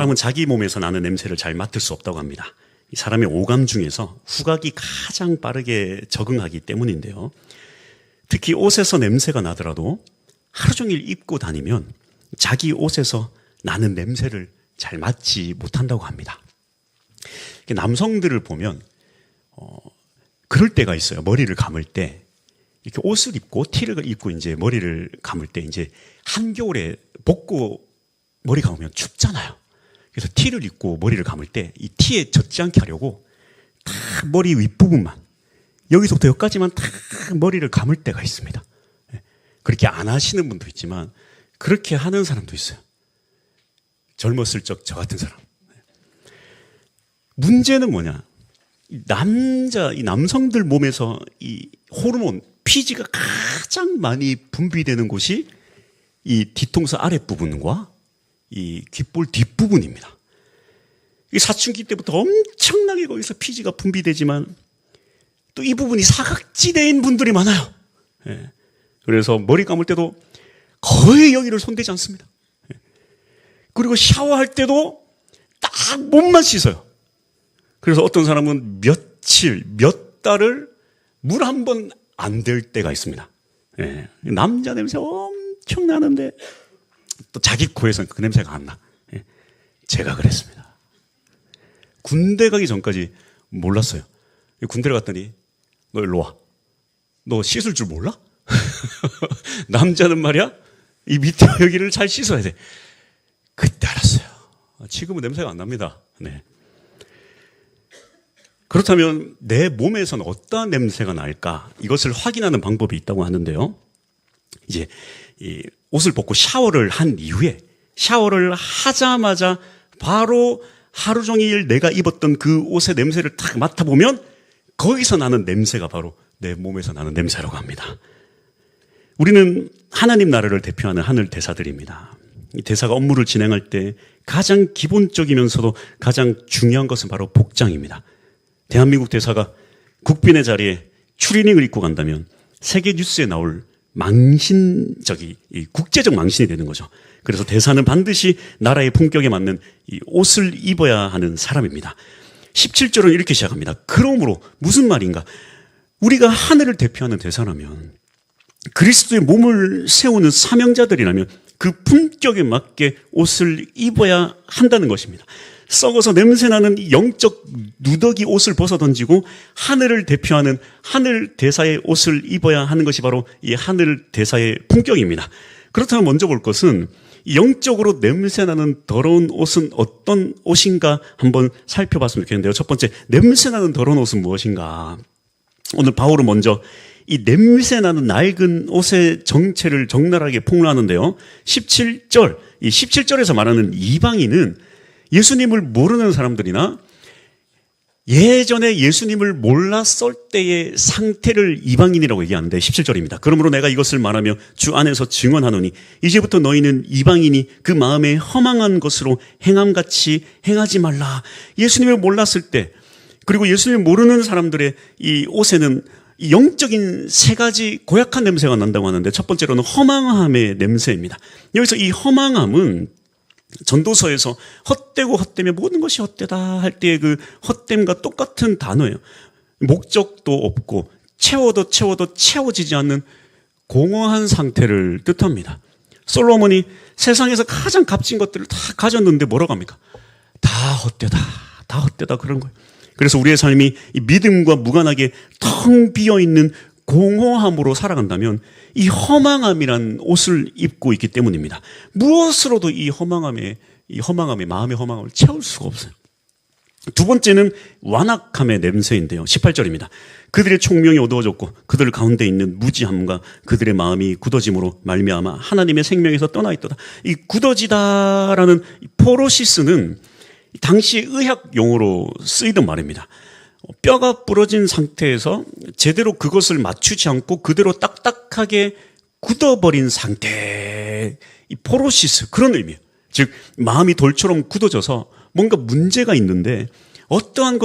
사람은 자기 몸에서 나는 냄새를 잘 맡을 수 없다고 합니다. 이 사람의 오감 중에서 후각이 가장 빠르게 적응하기 때문인데요. 특히 옷에서 냄새가 나더라도 하루 종일 입고 다니면 자기 옷에서 나는 냄새를 잘 맡지 못한다고 합니다. 남성들을 보면 그럴 때가 있어요. 머리를 감을 때 이렇게 옷을 입고 티를 입고 이제 머리를 감을 때 이제 한겨울에 벗고 머리 감으면 춥잖아요. 그래서 티를 입고 머리를 감을 때 이 티에 젖지 않게 하려고 다 머리 윗부분만 여기서부터 여기까지만 다 머리를 감을 때가 있습니다. 그렇게 안 하시는 분도 있지만 그렇게 하는 사람도 있어요. 젊었을 적 저 같은 사람. 문제는 뭐냐? 이 남성들 몸에서 이 호르몬, 피지가 가장 많이 분비되는 곳이 이 뒤통수 아랫부분과 이 귓볼 뒷부분입니다. 이 사춘기 때부터 엄청나게 거기서 피지가 분비되지만 또 이 부분이 사각지대인 분들이 많아요. 예. 그래서 머리 감을 때도 거의 여기를 손대지 않습니다. 예. 그리고 샤워할 때도 딱 몸만 씻어요. 그래서 어떤 사람은 며칠, 몇 달을 물 한 번 안 댈 때가 있습니다. 예. 남자 냄새 엄청 나는데 또 자기 코에서는 그 냄새가 안 나. 예. 제가 그랬습니다. 군대 가기 전까지 몰랐어요. 군대를 갔더니 너 일로 와. 너 씻을 줄 몰라? 남자는 말이야 이 밑에 여기를 잘 씻어야 돼. 그때 알았어요. 지금은 냄새가 안 납니다. 네. 그렇다면 내 몸에서는 어떠한 냄새가 날까? 이것을 확인하는 방법이 있다고 하는데요. 이제 이 옷을 벗고 샤워를 한 이후에 샤워를 하자마자 바로 하루 종일 내가 입었던 그 옷의 냄새를 딱 맡아보면 거기서 나는 냄새가 바로 내 몸에서 나는 냄새라고 합니다. 우리는 하나님 나라를 대표하는 하늘 대사들입니다. 이 대사가 업무를 진행할 때 가장 기본적이면서도 가장 중요한 것은 바로 복장입니다. 대한민국 대사가 국빈의 자리에 추리닝을 입고 간다면 세계 뉴스에 나올 국제적 망신이 되는 거죠. 그래서 대사는 반드시 나라의 품격에 맞는 이 옷을 입어야 하는 사람입니다. 17절은 이렇게 시작합니다. 그러므로 무슨 말인가? 우리가 하늘을 대표하는 대사라면 그리스도의 몸을 세우는 사명자들이라면 그 품격에 맞게 옷을 입어야 한다는 것입니다. 썩어서 냄새나는 영적 누더기 옷을 벗어던지고 하늘을 대표하는 하늘 대사의 옷을 입어야 하는 것이 바로 이 하늘 대사의 품격입니다. 그렇다면 먼저 볼 것은 영적으로 냄새나는 더러운 옷은 어떤 옷인가 한번 살펴봤으면 좋겠는데요. 첫 번째, 냄새나는 더러운 옷은 무엇인가? 오늘 바울은 먼저 이 냄새나는 낡은 옷의 정체를 적나라하게 폭로하는데요. 17절, 이 17절에서 말하는 이방인은 예수님을 모르는 사람들이나 예전에 예수님을 몰랐을 때의 상태를 이방인이라고 얘기하는데 17절입니다. 그러므로 내가 이것을 말하며 주 안에서 증언하노니 이제부터 너희는 이방인이 그 마음에 허망한 것으로 행함같이 행하지 말라. 예수님을 몰랐을 때 그리고 예수님을 모르는 사람들의 이 옷에는 이 영적인 세 가지 고약한 냄새가 난다고 하는데 첫 번째로는 허망함의 냄새입니다. 여기서 이 허망함은 전도서에서 헛되고 헛되며 모든 것이 헛되다 할 때의 그 헛됨과 똑같은 단어예요. 목적도 없고 채워도 채워지지 않는 공허한 상태를 뜻합니다. 솔로몬이 세상에서 가장 값진 것들을 다 가졌는데 뭐라고 합니까? 다 헛되다 그런 거예요. 그래서 우리의 삶이 이 믿음과 무관하게 텅 비어있는 공허함으로 살아간다면 이 허망함이란 옷을 입고 있기 때문입니다. 무엇으로도 이 마음의 허망함을 채울 수가 없어요. 두 번째는 완악함의 냄새인데요. 18절입니다. 그들의 총명이 어두워졌고 그들 가운데 있는 무지함과 그들의 마음이 굳어짐으로 말미암아 하나님의 생명에서 떠나 있도다. 이 굳어지다라는 포로시스는 당시 의학 용어로 쓰이던 말입니다. 뼈가 부러진 상태에서 제대로 그것을 맞추지 않고 그대로 딱딱하게 굳어버린 상태, 이 포로시스, 그런 의미예요. 즉 마음이 돌처럼 굳어져서 뭔가 문제가 있는데 어떠한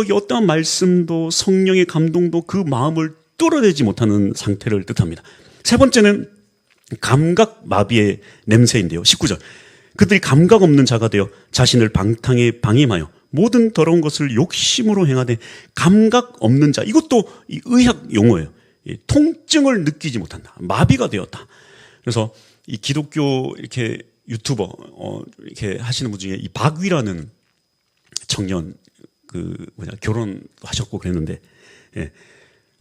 말씀도 성령의 감동도 그 마음을 뚫어내지 못하는 상태를 뜻합니다. 세 번째는 감각 마비의 냄새인데요. 19절. 그들이 감각 없는 자가 되어 자신을 방탕에 방임하여 모든 더러운 것을 욕심으로 행하되 감각 없는 자. 이것도 이 의학 용어예요. 통증을 느끼지 못한다. 마비가 되었다. 그래서 이 기독교 이렇게 유튜버 이렇게 하시는 분 중에 이 박위라는 청년 결혼하셨고 그랬는데, 예.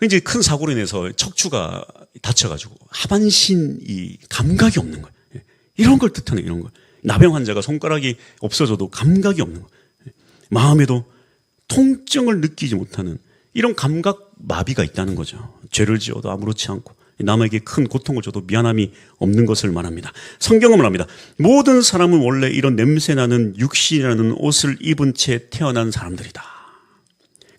이제 큰 사고로 인해서 척추가 다쳐가지고 하반신 이 감각이 없는 거예요. 예. 이런 걸 뜻하는 이런 걸. 나병 환자가 손가락이 없어져도 감각이 없는 거예요. 예. 마음에도 통증을 느끼지 못하는 이런 감각 마비가 있다는 거죠. 죄를 지어도 아무렇지 않고 남에게 큰 고통을 줘도 미안함이 없는 것을 말합니다. 성경은 말합니다. 모든 사람은 원래 이런 냄새나는 육신이라는 옷을 입은 채 태어난 사람들이다.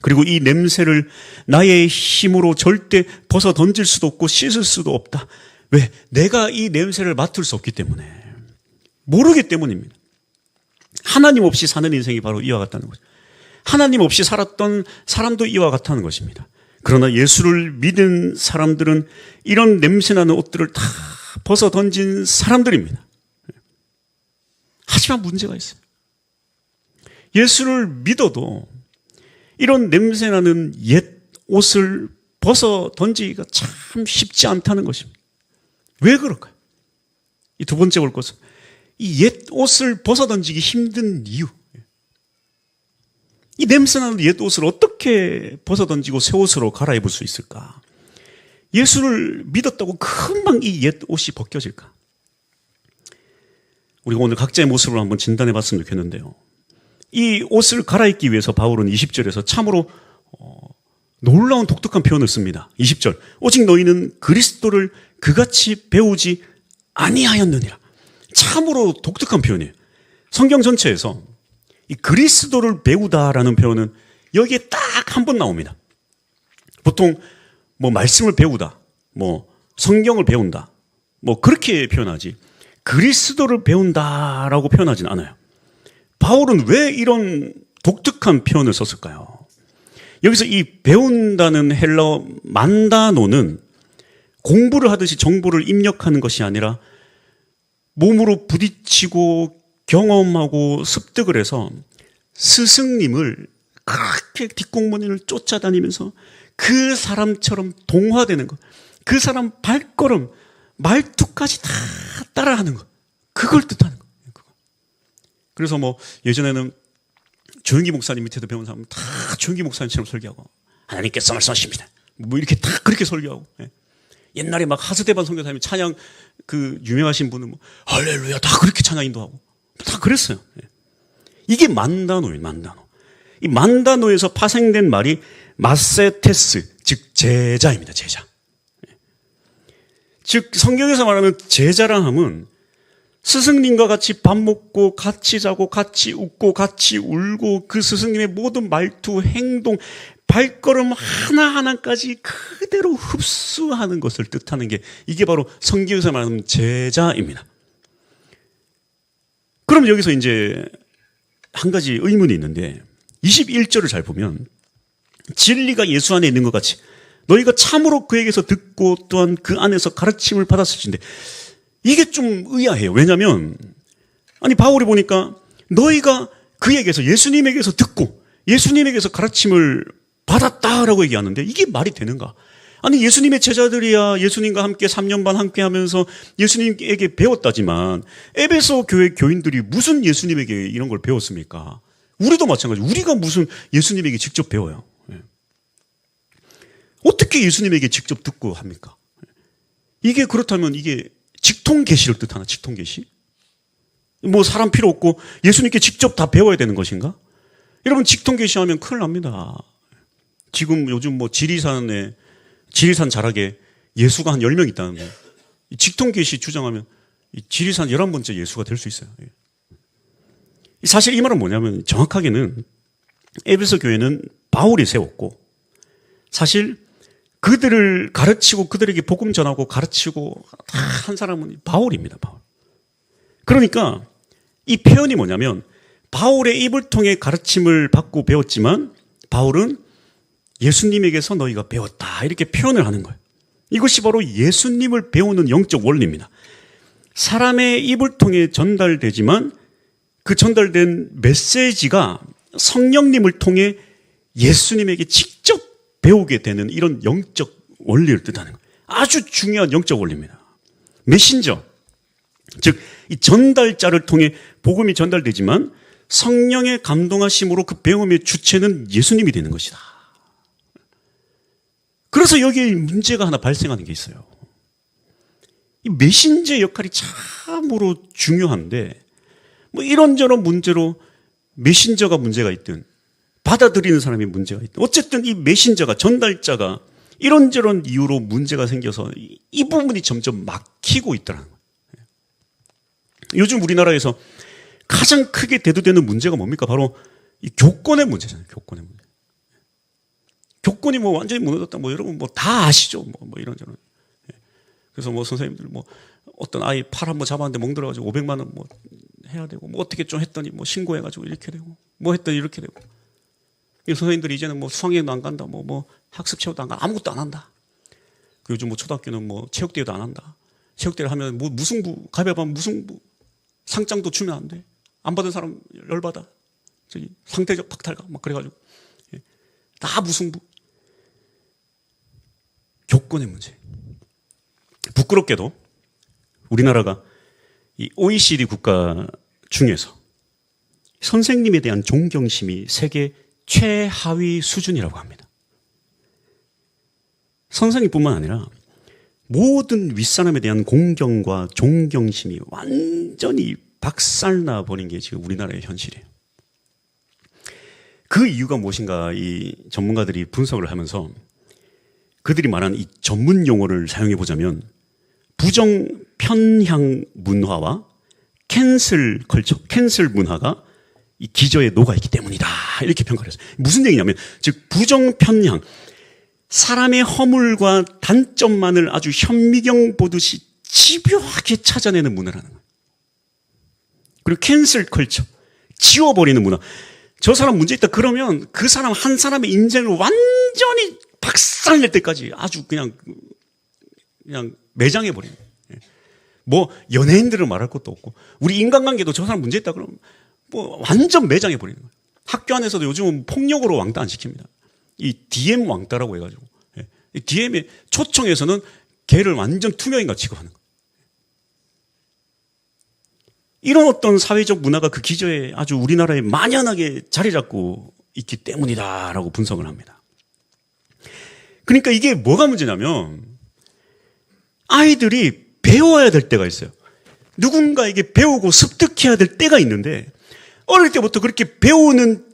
그리고 이 냄새를 나의 힘으로 절대 벗어 던질 수도 없고 씻을 수도 없다. 왜? 내가 이 냄새를 맡을 수 없기 때문에. 모르기 때문입니다. 하나님 없이 사는 인생이 바로 이와 같다는 거죠. 하나님 없이 살았던 사람도 이와 같다는 것입니다. 그러나 예수를 믿은 사람들은 이런 냄새나는 옷들을 다 벗어 던진 사람들입니다. 하지만 문제가 있어요. 예수를 믿어도 이런 냄새나는 옛 옷을 벗어 던지기가 참 쉽지 않다는 것입니다. 왜 그럴까요? 이 두 번째 볼 것은 이 옛 옷을 벗어 던지기 힘든 이유. 이 냄새나는 옛 옷을 어떻게 벗어 던지고 새 옷으로 갈아입을 수 있을까? 예수를 믿었다고 금방 이 옛 옷이 벗겨질까? 우리가 오늘 각자의 모습을 한번 진단해 봤으면 좋겠는데요. 이 옷을 갈아입기 위해서 바울은 20절에서 참으로 놀라운 독특한 표현을 씁니다. 20절. 오직 너희는 그리스도를 그같이 배우지 아니하였느니라. 참으로 독특한 표현이에요. 성경 전체에서 이 그리스도를 배우다라는 표현은 여기에 딱 한 번 나옵니다. 보통 뭐 말씀을 배우다, 뭐 성경을 배운다, 뭐 그렇게 표현하지 그리스도를 배운다라고 표현하진 않아요. 바울은 왜 이런 독특한 표현을 썼을까요? 여기서 이 배운다는 헬라어 만다노는 공부를 하듯이 정보를 입력하는 것이 아니라 몸으로 부딪히고 경험하고 습득을 해서 스승님을 그렇게 뒷공무니를 쫓아다니면서 그 사람처럼 동화되는 것, 그 사람 발걸음, 말투까지 다 따라하는 것, 그걸 뜻하는 것. 그래서 뭐 예전에는 조영기 목사님 밑에도 배운 사람은 다 조영기 목사님처럼 설교하고 하나님께서 말씀하십니다. 뭐 이렇게 다 그렇게 설교하고. 예. 옛날에 막 하스데반 선교사님이 찬양 그 유명하신 분은 뭐 할렐루야 다 그렇게 찬양 인도하고 다 그랬어요. 예. 이게 만다노예요, 만다노. 이 만다노에서 파생된 말이 마세테스, 즉 제자입니다, 제자. 예. 즉 성경에서 말하는 제자라 함은 스승님과 같이 밥 먹고 같이 자고 같이 웃고 같이 울고 그 스승님의 모든 말투, 행동, 발걸음 하나하나까지 그대로 흡수하는 것을 뜻하는 게 이게 바로 성경에서 말하는 제자입니다. 그럼 여기서 이제 한 가지 의문이 있는데 21절을 잘 보면 진리가 예수 안에 있는 것 같이 너희가 참으로 그에게서 듣고 또한 그 안에서 가르침을 받았을진데 이게 좀 의아해요. 왜냐하면 아니 바울이 보니까 너희가 그에게서 예수님에게서 듣고 예수님에게서 가르침을 받았다라고 얘기하는데 이게 말이 되는가? 아니 예수님의 제자들이야 예수님과 함께 3년 반 함께 하면서 예수님에게 배웠다지만 에베소 교회 교인들이 무슨 예수님에게 이런 걸 배웠습니까? 우리도 마찬가지. 우리가 무슨 예수님에게 직접 배워요. 어떻게 예수님에게 직접 듣고 합니까? 이게 그렇다면 이게 직통계시를 뜻하나? 직통계시? 뭐 사람 필요 없고 예수님께 직접 다 배워야 되는 것인가? 여러분 직통계시하면 큰일 납니다. 지금 요즘 뭐 지리산 자락에 예수가 한 10명 있다는데 직통계시 주장하면 지리산 11번째 예수가 될 수 있어요. 사실 이 말은 뭐냐면 정확하게는 에베소 교회는 바울이 세웠고 사실 그들을 가르치고 그들에게 복음 전하고 가르치고 다 한 사람은 바울입니다. 바울. 그러니까 이 표현이 뭐냐면 바울의 입을 통해 가르침을 받고 배웠지만 바울은 예수님에게서 너희가 배웠다 이렇게 표현을 하는 거예요. 이것이 바로 예수님을 배우는 영적 원리입니다. 사람의 입을 통해 전달되지만 그 전달된 메시지가 성령님을 통해 예수님에게 직접 배우게 되는 이런 영적 원리를 뜻하는 거예요. 아주 중요한 영적 원리입니다. 메신저, 즉 이 전달자를 통해 복음이 전달되지만 성령의 감동하심으로 그 배움의 주체는 예수님이 되는 것이다. 그래서 여기에 문제가 하나 발생하는 게 있어요. 이 메신저의 역할이 참으로 중요한데 뭐 이런저런 문제로 메신저가 문제가 있든 받아들이는 사람이 문제가 있든 어쨌든 이 메신저가 전달자가 이런저런 이유로 문제가 생겨서 이 부분이 점점 막히고 있더라는 거예요. 요즘 우리나라에서 가장 크게 대두되는 문제가 뭡니까? 바로 이 교권의 문제잖아요. 교권의 문제. 교권이 뭐 완전히 무너졌다. 뭐 여러분 뭐 다 아시죠? 뭐 이런저런. 그래서 뭐 선생님들 뭐 어떤 아이 팔 한번 잡았는데 멍들어가지고 500만 원 뭐 해야 되고 뭐 어떻게 좀 했더니 뭐 신고해가지고 이렇게 되고 뭐 했더니 이렇게 되고. 이 선생님들이 이제는 뭐 수학여행도 안 간다. 뭐 학습 체육도 안 간다. 아무것도 안 한다. 그 요즘 뭐 초등학교는 뭐 체육대회도 안 한다. 체육대회를 하면 뭐 무승부, 가위바위보 무승부. 상장도 주면 안 돼. 안 받은 사람 열받아. 저기 상대적 박탈감 막 그래가지고 다 무승부. 교권의 문제. 부끄럽게도 우리나라가 이 OECD 국가 중에서 선생님에 대한 존경심이 세계 최하위 수준이라고 합니다. 선생님뿐만 아니라 모든 윗사람에 대한 공경과 존경심이 완전히 박살나 버린 게 지금 우리나라의 현실이에요. 그 이유가 무엇인가 이 전문가들이 분석을 하면서 그들이 말한 이 전문 용어를 사용해 보자면 부정 편향 문화와 캔슬 컬처, 캔슬 문화가 이 기저에 녹아있기 때문이다. 이렇게 평가를 했어요. 무슨 얘기냐면 즉 부정 편향, 사람의 허물과 단점만을 아주 현미경 보듯이 집요하게 찾아내는 문화라는 거예요. 그리고 캔슬 컬처, 지워버리는 문화. 저 사람 문제 있다 그러면 그 사람 한 사람의 인생을 완전히 박살낼 때까지 아주 그냥 매장해버리는 거예요. 뭐 연예인들을 말할 것도 없고 우리 인간관계도 저 사람 문제 있다 그러면 뭐 완전 매장해버리는 거예요. 학교 안에서도 요즘은 폭력으로 왕따 안 시킵니다. 이 DM 왕따라고 해가지고 이 DM의 초청에서는 걔를 완전 투명인간 취급하는 거예요. 이런 어떤 사회적 문화가 그 기저에 아주 우리나라에 만연하게 자리 잡고 있기 때문이다라고 분석을 합니다. 그러니까 이게 뭐가 문제냐면 아이들이 배워야 될 때가 있어요. 누군가에게 배우고 습득해야 될 때가 있는데 어릴 때부터 그렇게 배우는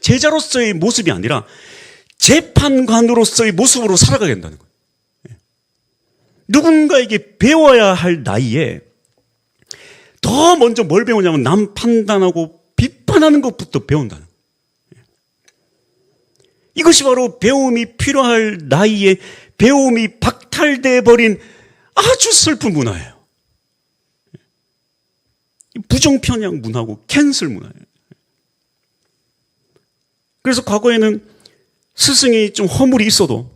제자로서의 모습이 아니라 재판관으로서의 모습으로 살아가게 된다는 거예요. 누군가에게 배워야 할 나이에 더 먼저 뭘 배우냐면 남 판단하고 비판하는 것부터 배운다는 거예요. 이것이 바로 배움이 필요할 나이에 배움이 박탈돼 버린 아주 슬픈 문화예요. 부정편향 문화고 캔슬 문화예요. 그래서 과거에는 스승이 좀 허물이 있어도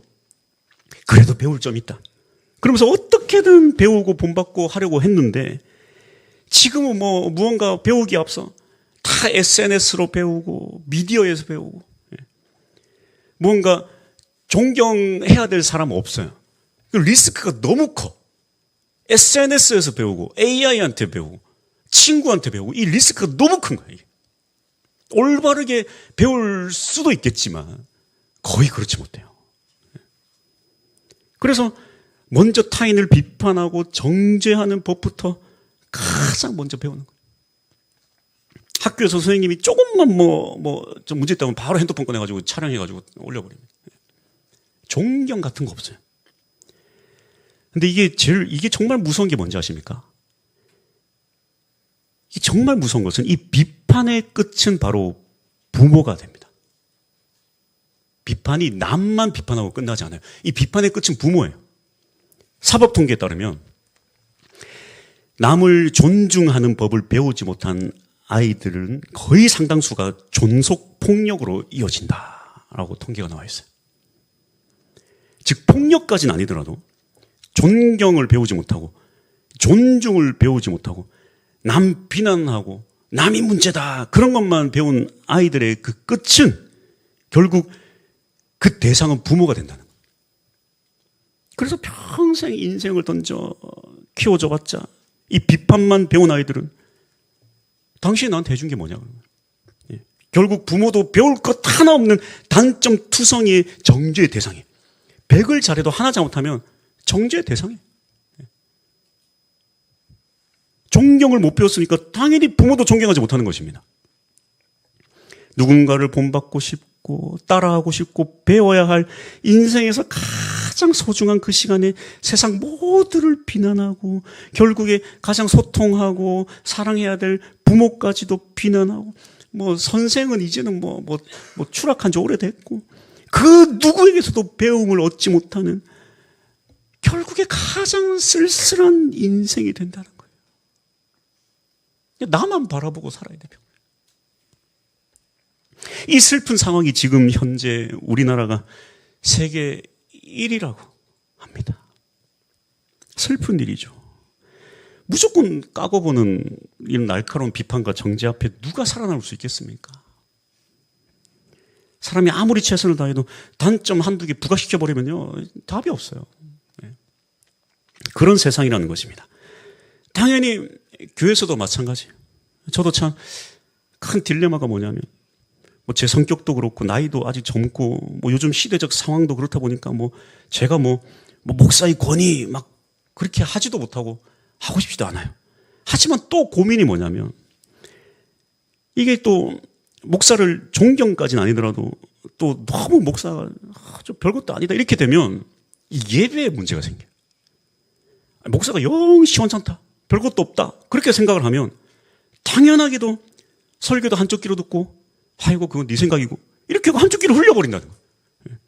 그래도 배울 점이 있다. 그러면서 어떻게든 배우고 본받고 하려고 했는데 지금은 뭐 무언가 배우기에 앞서 다 SNS로 배우고 미디어에서 배우고 무언가 존경해야 될 사람 없어요. 리스크가 너무 커. SNS에서 배우고 AI한테 배우고 친구한테 배우고 이 리스크가 너무 큰 거예요. 올바르게 배울 수도 있겠지만 거의 그렇지 못해요. 그래서 먼저 타인을 비판하고 정죄하는 법부터 가장 먼저 배우는 거예요. 학교에서 선생님이 조금만 좀 문제 있다면 바로 핸드폰 꺼내가지고 촬영해가지고 올려버립니다. 존경 같은 거 없어요. 근데 이게 정말 무서운 게 뭔지 아십니까? 이게 정말 무서운 것은 이 비판의 끝은 바로 부모가 됩니다. 비판이 남만 비판하고 끝나지 않아요. 이 비판의 끝은 부모예요. 사법 통계에 따르면 남을 존중하는 법을 배우지 못한 아이들은 거의 상당수가 존속 폭력으로 이어진다라고 통계가 나와 있어요. 즉 폭력까지는 아니더라도 존경을 배우지 못하고 존중을 배우지 못하고 남 비난하고 남이 문제다 그런 것만 배운 아이들의 그 끝은 결국 그 대상은 부모가 된다는 거예요. 그래서 평생 인생을 던져 키워줘봤자 이 비판만 배운 아이들은 당신이 나한테 해준 게 뭐냐. 결국 부모도 배울 것 하나 없는 단점 투성이의 정죄의 대상이에요. 100을 잘해도 하나 잘못하면 정죄의 대상이에요. 존경을 못 배웠으니까 당연히 부모도 존경하지 못하는 것입니다. 누군가를 본받고 싶고 따라하고 싶고 배워야 할 인생에서 가장 소중한 그 시간에 세상 모두를 비난하고 결국에 가장 소통하고 사랑해야 될 부모까지도 비난하고 뭐 선생은 이제는 뭐 추락한 지 오래됐고 그 누구에게서도 배움을 얻지 못하는 결국에 가장 쓸쓸한 인생이 된다는 거예요. 나만 바라보고 살아야 돼요. 이 슬픈 상황이 지금 현재 우리나라가 세계 1위라고 합니다. 슬픈 일이죠. 무조건 까고 보는 이런 날카로운 비판과 정죄 앞에 누가 살아남을 수 있겠습니까? 사람이 아무리 최선을 다해도 단점 한두 개 부각시켜버리면요 답이 없어요. 그런 세상이라는 것입니다. 당연히 교회에서도 마찬가지예요. 저도 참 큰 딜레마가 뭐냐면 뭐 제 성격도 그렇고 나이도 아직 젊고 뭐 요즘 시대적 상황도 그렇다 보니까 뭐 제가 뭐 목사의 권위 막 그렇게 하지도 못하고 하고 싶지도 않아요. 하지만 또 고민이 뭐냐면 이게 또 목사를 존경까지는 아니더라도 또 너무 목사가 좀 별것도 아니다 이렇게 되면 이 예배에 문제가 생겨요. 목사가 영 시원찮다 별것도 없다 그렇게 생각을 하면 당연하게도 설교도 한쪽 귀로 듣고 아이고 그건 네 생각이고 이렇게 하고 한쪽 귀로 흘려버린다는 거예요.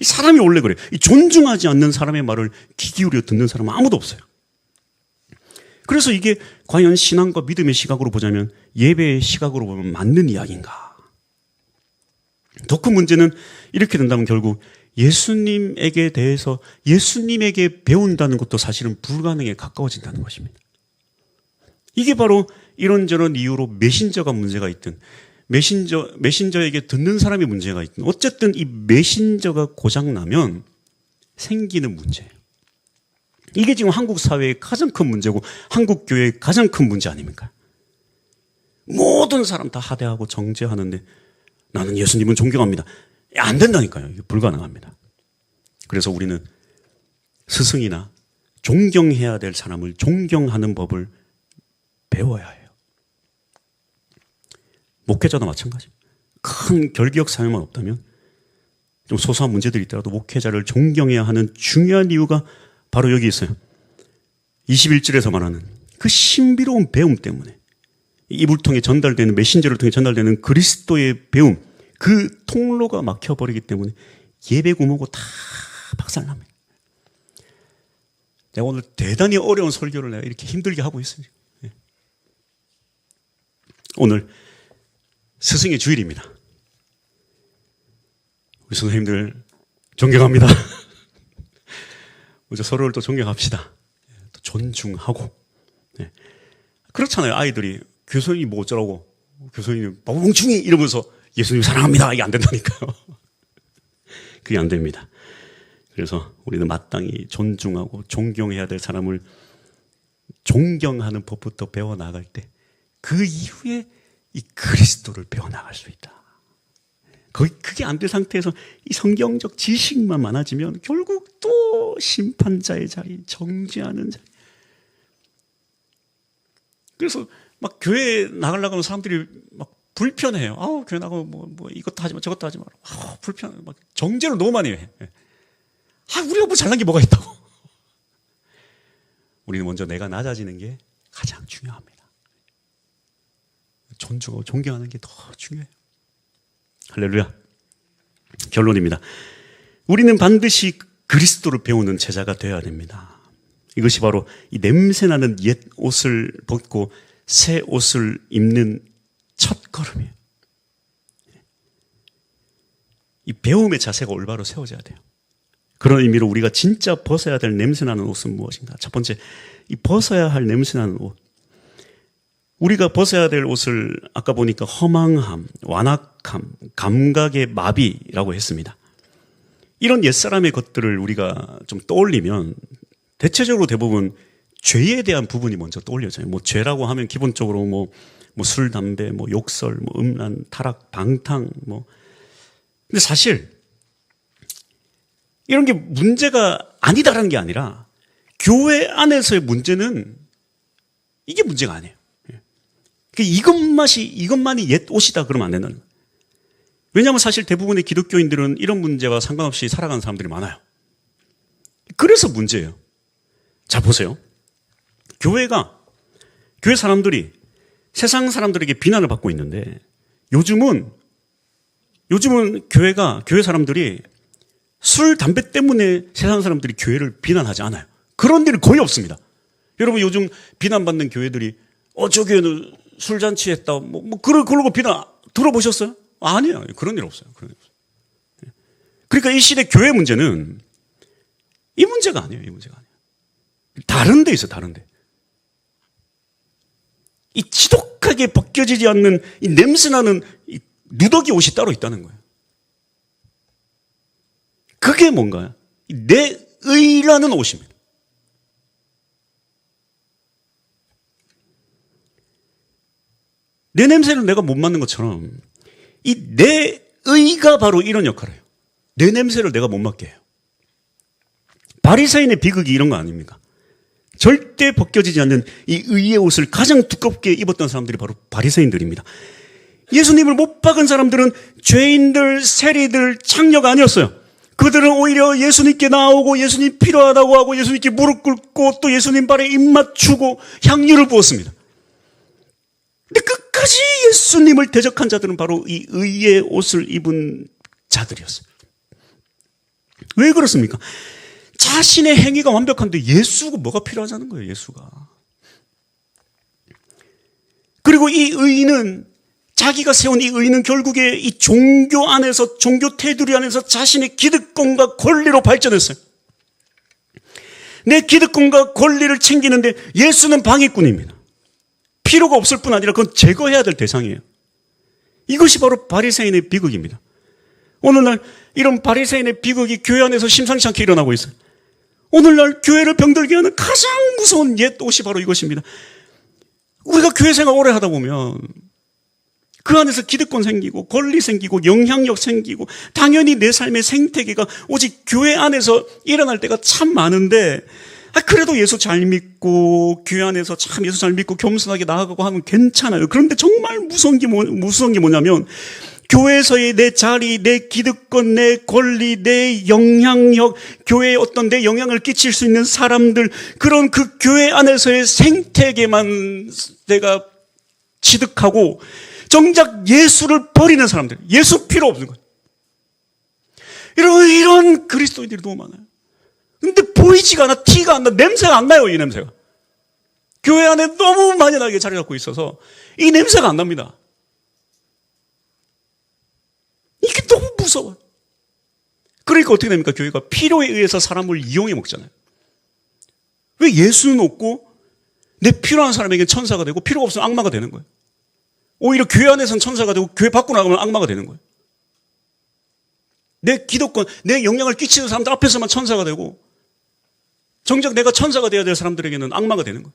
이 사람이 원래 그래요. 이 존중하지 않는 사람의 말을 귀 기울여 듣는 사람은 아무도 없어요. 그래서 이게 과연 신앙과 믿음의 시각으로 보자면 예배의 시각으로 보면 맞는 이야기인가. 더 큰 문제는 이렇게 된다면 결국 예수님에게 대해서 예수님에게 배운다는 것도 사실은 불가능에 가까워진다는 것입니다. 이게 바로 이런저런 이유로 메신저가 문제가 있든 메신저에게 듣는 사람이 문제가 있든 어쨌든 이 메신저가 고장나면 생기는 문제예요. 이게 지금 한국 사회의 가장 큰 문제고 한국 교회의 가장 큰 문제 아닙니까? 모든 사람 다 하대하고 정죄하는데 나는 예수님은 존경합니다. 안 된다니까요. 이게 불가능합니다. 그래서 우리는 스승이나 존경해야 될 사람을 존경하는 법을 배워야 해요. 목회자도 마찬가지입니다. 큰 결기역 사유만 없다면 좀 소소한 문제들이 있더라도 목회자를 존경해야 하는 중요한 이유가 바로 여기 있어요. 21절에서 말하는 그 신비로운 배움 때문에 입을 통해 전달되는 메신저를 통해 전달되는 그리스도의 배움 그 통로가 막혀버리기 때문에 예배 구모고 다 박살납니다. 내가 오늘 대단히 어려운 설교를 내가 이렇게 힘들게 하고 있어요. 오늘 스승의 주일입니다. 우리 선생님들 존경합니다. 우리 서로를 또 존경합시다. 또 존중하고. 네. 그렇잖아요. 아이들이 교수님이 뭐 어쩌라고 교수님이 멍충이 이러면서 예수님 사랑합니다. 이게 안 된다니까요. 그게 안 됩니다. 그래서 우리는 마땅히 존중하고 존경해야 될 사람을 존경하는 법부터 배워나갈 때 그 이후에 이 그리스도를 배워나갈 수 있다. 그게 안 될 상태에서 이 성경적 지식만 많아지면 결국 또 심판자의 자리, 정죄하는 자리. 그래서 막 교회 나가려고 하는 사람들이 막 불편해요. 교회 나가고 뭐 이것도 하지 마, 저것도 하지 마라. 불편해. 막 정죄를 너무 많이 해. 우리가 뭐 잘난 게 뭐가 있다고. 우리는 먼저 내가 낮아지는 게 가장 중요합니다. 존중하고 존경하는 게 더 중요해요. 할렐루야. 결론입니다. 우리는 반드시 그리스도를 배우는 제자가 되어야 됩니다. 이것이 바로 이 냄새나는 옛 옷을 벗고 새 옷을 입는 첫 걸음이에요. 이 배움의 자세가 올바로 세워져야 돼요. 그런 의미로 우리가 진짜 벗어야 될 냄새나는 옷은 무엇인가? 첫 번째, 이 벗어야 할 냄새나는 옷. 우리가 벗어야 될 옷을 아까 보니까 허망함, 완악함, 감각의 마비라고 했습니다. 이런 옛사람의 것들을 우리가 좀 떠올리면 대체적으로 대부분 죄에 대한 부분이 먼저 떠올려져요. 뭐 죄라고 하면 기본적으로 뭐 술, 담배, 뭐 욕설, 뭐 음란, 타락, 방탕, 뭐. 근데 사실 이런 게 문제가 아니다라는 게 아니라 교회 안에서의 문제는 이게 문제가 아니에요. 이것만이 옛 옷이다 그러면 안 된다는 거예요. 왜냐하면 사실 대부분의 기독교인들은 이런 문제와 상관없이 살아가는 사람들이 많아요. 그래서 문제예요. 자, 보세요. 교회 사람들이 세상 사람들에게 비난을 받고 있는데 요즘은 교회 사람들이 술, 담배 때문에 세상 사람들이 교회를 비난하지 않아요. 그런 일은 거의 없습니다. 여러분 요즘 비난받는 교회들이 저 교회는 술잔치 했다. 그러고 비난 들어보셨어요? 아니에요. 그런 일 없어요. 그러니까 이 시대 교회 문제는 이 문제가 아니에요. 다른 데 있어요. 다른 데. 이 지독하게 벗겨지지 않는 이 냄새나는 이 누더기 옷이 따로 있다는 거예요. 그게 뭔가요? 내 의라는 옷입니다. 내 냄새를 내가 못 맡는 것처럼 이 내 의가 바로 이런 역할을 해요. 내 냄새를 내가 못 맡게 해요. 바리새인의 비극이 이런 거 아닙니까? 절대 벗겨지지 않는 이 의의 옷을 가장 두껍게 입었던 사람들이 바로 바리새인들입니다. 예수님을 못 박은 사람들은 죄인들, 세리들, 창녀가 아니었어요. 그들은 오히려 예수님께 나오고 예수님 필요하다고 하고 예수님께 무릎 꿇고 또 예수님 발에 입 맞추고 향유를 부었습니다. 근데 끝까지 예수님을 대적한 자들은 바로 이 의의 옷을 입은 자들이었어요. 왜 그렇습니까? 자신의 행위가 완벽한데 예수가 뭐가 필요하자는 거예요, 예수가. 그리고 이 의인은 자기가 세운 이 의인은 결국에 이 종교 안에서 종교 테두리 안에서 자신의 기득권과 권리로 발전했어요. 내 기득권과 권리를 챙기는데 예수는 방해꾼입니다. 필요가 없을 뿐 아니라 그건 제거해야 될 대상이에요. 이것이 바로 바리새인의 비극입니다. 오늘날 이런 바리새인의 비극이 교회 안에서 심상치 않게 일어나고 있어요. 오늘날 교회를 병들게 하는 가장 무서운 옛 옷이 바로 이것입니다. 우리가 교회 생활 오래 하다 보면 그 안에서 기득권 생기고 권리 생기고 영향력 생기고 당연히 내 삶의 생태계가 오직 교회 안에서 일어날 때가 참 많은데 그래도 예수 잘 믿고 교회 안에서 참 예수 잘 믿고 겸손하게 나아가고 하면 괜찮아요. 그런데 정말 무서운 게 뭐냐면 교회에서의 내 자리, 내 기득권, 내 권리, 내 영향력, 교회에 어떤 내 영향을 끼칠 수 있는 사람들, 그런 그 교회 안에서의 생태계만 내가 취득하고 정작 예수를 버리는 사람들, 예수 필요 없는 거예요. 이런 그리스도인들이 너무 많아요. 근데 보이지가 않아, 티가 안 나, 냄새가 안 나요, 이 냄새가. 교회 안에 너무 만연하게 자리 잡고 있어서 이 냄새가 안 납니다. 이게 너무 무서워요. 그러니까 어떻게 됩니까? 교회가 필요에 의해서 사람을 이용해 먹잖아요. 왜 예수는 없고 내 필요한 사람에게 천사가 되고 필요가 없으면 악마가 되는 거예요. 오히려 교회 안에서는 천사가 되고 교회 밖으로 나가면 악마가 되는 거예요. 내 기득권, 내 영향을 끼치는 사람들 앞에서만 천사가 되고 정작 내가 천사가 되어야 될 사람들에게는 악마가 되는 거예요.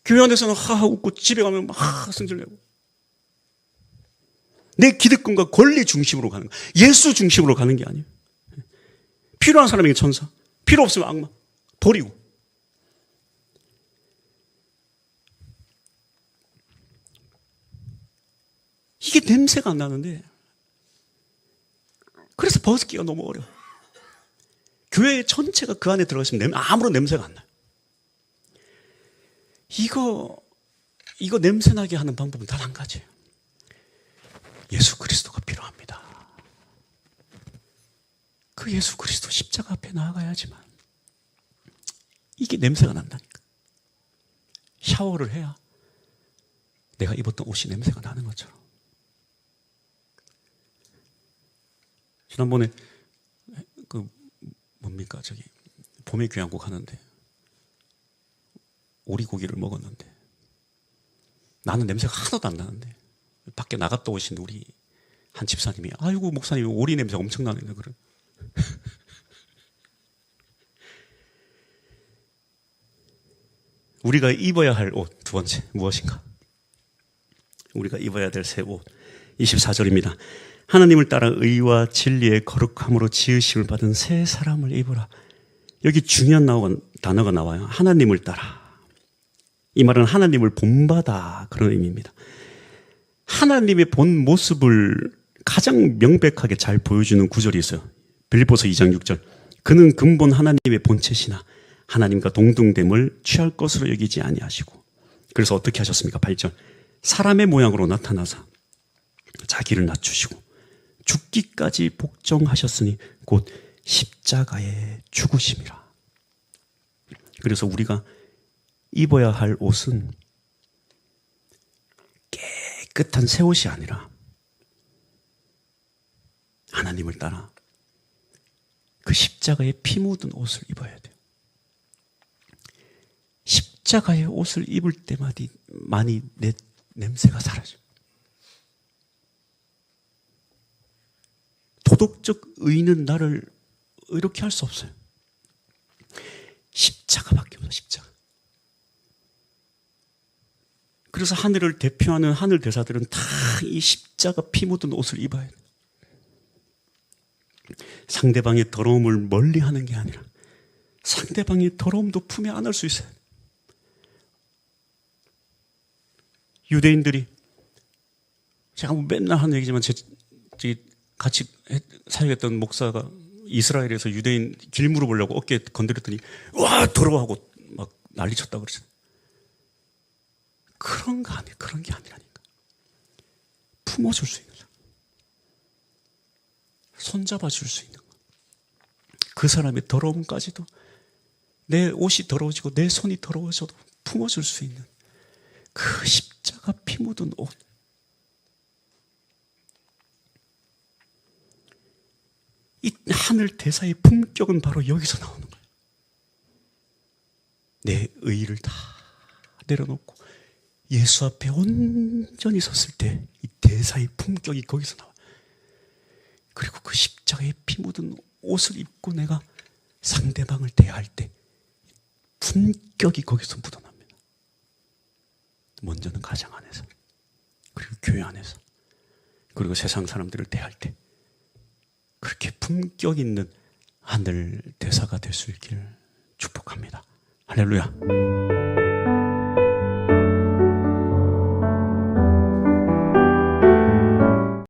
교회 안에서는 하하 웃고 집에 가면 막 승질내고 내 기득권과 권리 중심으로 가는 거예요. 예수 중심으로 가는 게 아니에요. 필요한 사람에게 천사, 필요 없으면 악마, 버리고. 이게 냄새가 안 나는데 그래서 벗기가 너무 어려워. 교회 전체가 그 안에 들어가시면 아무런 냄새가 안 나요. 이거 냄새나게 하는 방법은 단 한 가지예요. 예수 그리스도가 필요합니다. 그 예수 그리스도 십자가 앞에 나아가야지만 이게 냄새가 난다니까. 샤워를 해야 내가 입었던 옷이 냄새가 나는 것처럼. 지난번에 그 뭡니까 저기 봄의 귀향곡 하는데 오리고기를 먹었는데 나는 냄새가 하나도 안 나는데 밖에 나갔다 오신 우리 한 집사님이 아이고 목사님 오리 냄새 엄청 나네요. 그래. 우리가 입어야 할 옷 두 번째 무엇인가? 우리가 입어야 될 새 옷 24절입니다. 하나님을 따라 의와 진리의 거룩함으로 지으심을 받은 새 사람을 입으라. 여기 중요한 단어가 나와요. 하나님을 따라. 이 말은 하나님을 본받아 그런 의미입니다. 하나님의 본 모습을 가장 명백하게 잘 보여주는 구절이 있어요. 빌립보서 2장 6절. 그는 근본 하나님의 본체시나 하나님과 동등됨을 취할 것으로 여기지 아니하시고. 그래서 어떻게 하셨습니까? 8절. 사람의 모양으로 나타나사 자기를 낮추시고 죽기까지 복종하셨으니 곧 십자가에 죽으심이라. 그래서 우리가 입어야 할 옷은 깨끗한 새 옷이 아니라 하나님을 따라 그 십자가에 피 묻은 옷을 입어야 돼요. 십자가의 옷을 입을 때만이 내 냄새가 사라져요. 도덕적 의는 나를 이렇게 할 수 없어요. 십자가밖에 없어요. 십자가. 그래서 하늘을 대표하는 하늘 대사들은 다 이 십자가 피 묻은 옷을 입어야 돼요. 상대방의 더러움을 멀리하는 게 아니라 상대방의 더러움도 품에 안을 수 있어요. 유대인들이 제가 맨날 하는 얘기지만 같이 사역했던 목사가 이스라엘에서 유대인 길 물어보려고 어깨에 건드렸더니 와 더러워하고 막 난리쳤다 그러잖아요. 그런 게 아니라니까. 품어줄 수 있는 사람, 손잡아줄 수 있는 것. 그 사람의 더러움까지도 내 옷이 더러워지고 내 손이 더러워져도 품어줄 수 있는 그 십자가 피 묻은 옷. 이 하늘 대사의 품격은 바로 여기서 나오는 거예요. 내 의의를 다 내려놓고 예수 앞에 온전히 섰을 때 이 대사의 품격이 거기서 나와요. 그리고 그 십자가에 피 묻은 옷을 입고 내가 상대방을 대할 때 품격이 거기서 묻어납니다. 먼저는 가정 안에서, 그리고 교회 안에서, 그리고 세상 사람들을 대할 때 그렇게 품격 있는 하늘 대사가 될 수 있기를 축복합니다. 할렐루야.